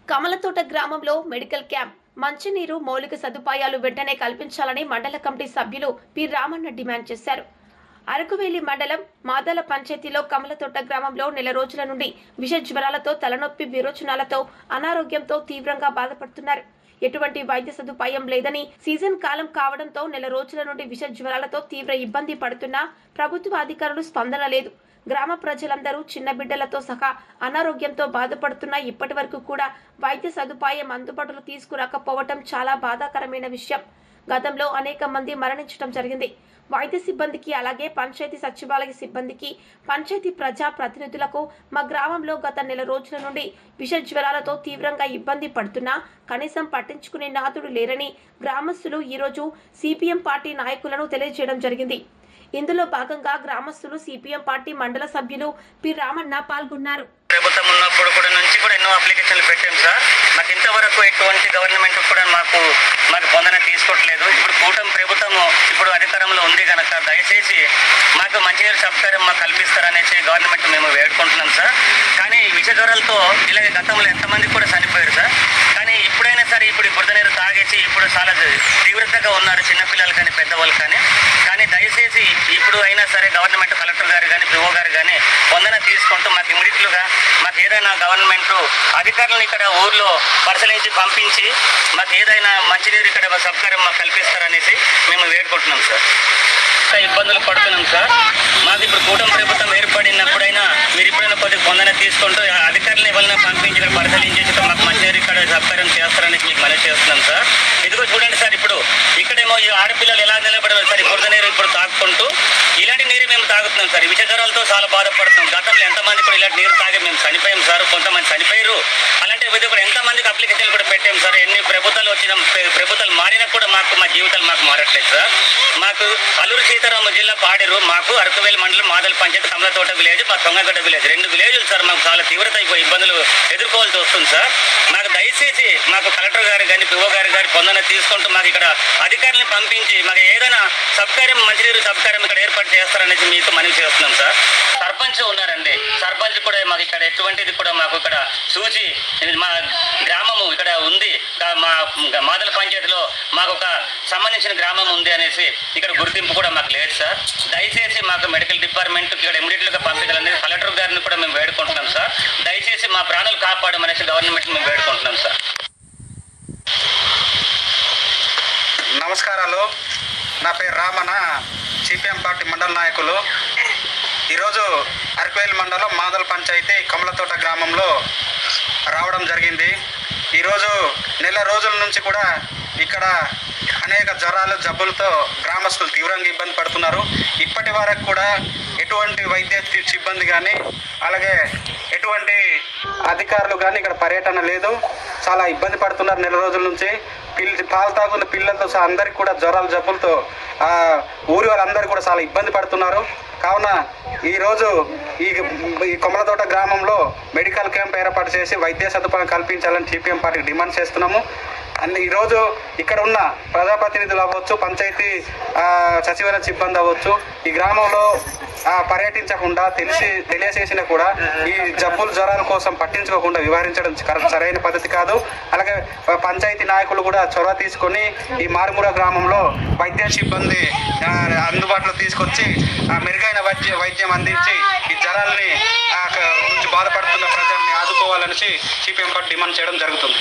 కమలతోట గ్రామంలో medical camp, మంచినీరు, మౌలిక సదుపాయాలు వెంటనే కల్పించాలని మండల కమిటీ సభ్యులు పి రామన్న డిమాండ్ చేశారు. అరకువేలి మండలం మాదాల పంచాయతీలో కమలతోట గ్రామంలో నెల రోజుల నుండి విష జ్వరాలతో, తలనొప్పి, విరోచనాలతో, అనారోగ్యంతో తీవ్రంగా బాధపడుతున్నారు. ఎటువంటి వైద్య సదుపాయం లేదని, సీజన్ కాలం కావడంతో నెల రోజుల నుండి విష జ్వరాలతో తీవ్ర ఇబ్బంది పడుతున్నా ప్రభుత్వ అధికారులు స్పందన లేదు. గ్రామ ప్రజలందరూ చిన్న బిడ్డలతో సహా అనారోగ్యంతో బాధపడుతున్నా ఇప్పటి వరకు కూడా వైద్య సదుపాయం అందుబాటులో తీసుకురాకపోవటం చాలా బాధాకరమైన విషయం. గతంలో అనేక మంది మరణించడం జరిగింది. వైద్య సిబ్బందికి, అలాగే పంచాయతీ సచివాలయ సిబ్బందికి, పంచాయతీ ప్రజా ప్రతినిధులకు మా గ్రామంలో గత నెల రోజుల నుండి విష జ్వరాలతో తీవ్రంగా ఇబ్బంది పడుతున్నా కనీసం పట్టించుకునే నాథుడు లేరని గ్రామస్తులు ఈరోజు సిపిఎం పార్టీ నాయకులను తెలియజేయడం జరిగింది. ఇందులో భాగంగా గ్రామస్తులు, సిపిఎం పార్టీ మండల సభ్యులు పి రామన్న పాల్గొన్నారు. ప్రభుత్వం ఉన్నప్పుడు కూడా నుంచి కూడా ఎన్నో అప్లికేషన్లు పెట్టాం సార్. మాకు ఇంతవరకు ఎటువంటి గవర్నమెంట్ కూడా మాకు పొందన తీసుకోవట్లేదు. ఇప్పుడు కూటమి ప్రభుత్వం ఇప్పుడు అధికారంలో ఉంది కనుక దయచేసి మాకు మంచినీరు సౌకర్యం మాకు కల్పిస్తారనేసి గవర్నమెంట్ మేము వేడుకుంటున్నాం సార్. కానీ విష జ్వరాలతో ఇలాగే గతంలో ఎంతమంది కూడా చనిపోయారు సార్. కానీ ఇప్పుడైనా సరే ఇప్పుడు బురద నీరు తాగేసి ఇప్పుడు చాలా తీవ్రతగా ఉన్నారు చిన్నపిల్లలు కానీ పెద్దవాళ్ళు కానీ. దయచేసి ఇప్పుడు అయినా సరే గవర్నమెంట్, కలెక్టర్ గారు కానీ, పిఓ గారు కానీ పొందన తీసుకుంటూ మాకు ఇమీడియట్లుగా మాకు ఏదైనా గవర్నమెంట్ అధికారులను ఇక్కడ ఊర్లో పరిశీలించి పంపించి మాకు ఏదైనా మంచినీరు ఇక్కడ సౌకర్యం మాకు కల్పిస్తారనేసి మేము వేడుకుంటున్నాం సార్. ఇబ్బందులు పడుతున్నాం సార్. మాకు ఇప్పుడు కూటమి ప్రభుత్వం ఏర్పడినప్పుడైనా మీరు ఇప్పుడైనా కొద్దిగా పొందన తీసుకుంటూ అధికారులను ఎవరైనా పంపించి ఇక్కడ పరిశీలించేసి మాకు మంచినీరు ఇక్కడ సౌకర్యం చేస్తారనేసి మీకు మనవి చేస్తున్నాం సార్. ఇదిగో చూడండి సార్, ఇప్పుడు ఇక్కడేమో ఈ ఆడపిల్లలు ఎలా నిలబడరు సార్, బురద నీరు ఇప్పుడు తాగుకుంటూ ఇలాంటి నీరు మేము తాగుతున్నాం సార్. విష జ్వరాలతో చాలా బాధపడుతున్నాం. గతంలో ఎంతమంది కూడా ఇలాంటి నీరు తాగి మేము చనిపోయాం సార్. కొంతమంది చనిపోయారు. అలాంటి కూడా ఎంతమందికి అప్లికేషన్లు కూడా పెట్టాం సార్. ఎన్ని ప్రభుత్వాలు వచ్చినా, ప్రభుత్వాలు మారినా కూడా మా జీవితాలు మారట్లేదు సార్. మాకు అల్లూరు సీతారామ జిల్లా పాడేరు, మాకు అరకువేలి మండలం మాదల పంచాయతీ, కమలతోట విలేజ్, మా తొంగగడ్డ విలేజ్, 2 విలేజ్లు సార్. మాకు చాలా తీవ్రత ఇబ్బందులు ఎదుర్కోవాల్సి వస్తుంది సార్. మాకు దయచేసి మాకు కలెక్టర్ గారు కానీ, పిఓ గారు కానీ పొందన తీసుకుంటూ మాకు ఇక్కడ అధికారులను పంపించి మాకు ఏదైనా సౌకర్యం, మంచినీరు సౌకర్యం ఇక్కడ ఏర్పాటు చేస్తారనేసి మీకు మనవి చేస్తున్నాం సార్. సర్పంచ్ ఉన్నారండి. సర్పంచ్ కూడా మాకు ఇక్కడ ఎటువంటిది కూడా మాకు ఇక్కడ చూసి మా గ్రామము ఇక్కడ ఉంది, మా మాదల పంచాయతీలో మాకు ఒక సంబంధించిన గ్రామం ఉంది అనేసి ఇక్కడ గుర్తింపు కూడా మాకు లేదు సార్. దయచేసి మాకు మెడికల్ డిపార్ట్మెంట్ ఇక్కడ ఇమీడియట్గా పంపించాలని కలెక్టర్ గారిని కూడా మేము వేడుకుంటున్నాం సార్. దయచేసి మా ప్రాణాలు కాపాడమనేసి గవర్నమెంట్ మేము వేడుకుంటున్నాం సార్. నమస్కారాలు. నా పేరు రామన్న, సిపిఎం పార్టీ మండల నాయకులు. ఈరోజు అరకువేలి మండలం మాదల పంచాయతీ కమలతోట గ్రామంలో రావడం జరిగింది. ఈరోజు నెల రోజుల నుంచి కూడా ఇక్కడ అనేక జ్వరాలు, జబ్బులతో గ్రామస్తులు తీవ్రంగా ఇబ్బంది పడుతున్నారు. ఇప్పటి వరకు కూడా ఎటువంటి వైద్య సిబ్బంది కానీ, అలాగే ఎటువంటి అధికారులు కానీ ఇక్కడ పర్యటన లేదు. చాలా ఇబ్బంది పడుతున్నారు నెల రోజుల నుంచి. పాలు తాగుతున్న పిల్లలతో సహా అందరికి కూడా జ్వరాలు, జబ్బులతో ఊరి వాళ్ళందరూ కూడా చాలా ఇబ్బంది పడుతున్నారు. కావున ఈరోజు ఈ కొమలతోట గ్రామంలో మెడికల్ క్యాంప్ ఏర్పాటు చేసి వైద్య సదుపాయం కల్పించాలని సిపిఎం పార్టీకి డిమాండ్ చేస్తున్నాము. ఈరోజు ఇక్కడ ఉన్న ప్రజాప్రతినిధులు అవ్వచ్చు, పంచాయతీ సచివాలయ సిబ్బంది అవ్వచ్చు, ఈ గ్రామంలో పర్యటించకుండా తెలియజేసినా కూడా ఈ జబ్బులు, జ్వరాల కోసం పట్టించుకోకుండా వ్యవహరించడం సరైన పద్ధతి కాదు. అలాగే పంచాయతీ నాయకులు కూడా చొరవ తీసుకొని ఈ మారుమూల గ్రామంలో వైద్య సిబ్బంది అందుబాటులో తీసుకొచ్చి మెరుగైన వైద్యం అందించి ఈ జ్వరాలని నుంచి బాధపడుతున్న ప్రజల్ని ఆదుకోవాలనేసి సిపిఎం పార్టీ డిమాండ్ చేయడం జరుగుతుంది.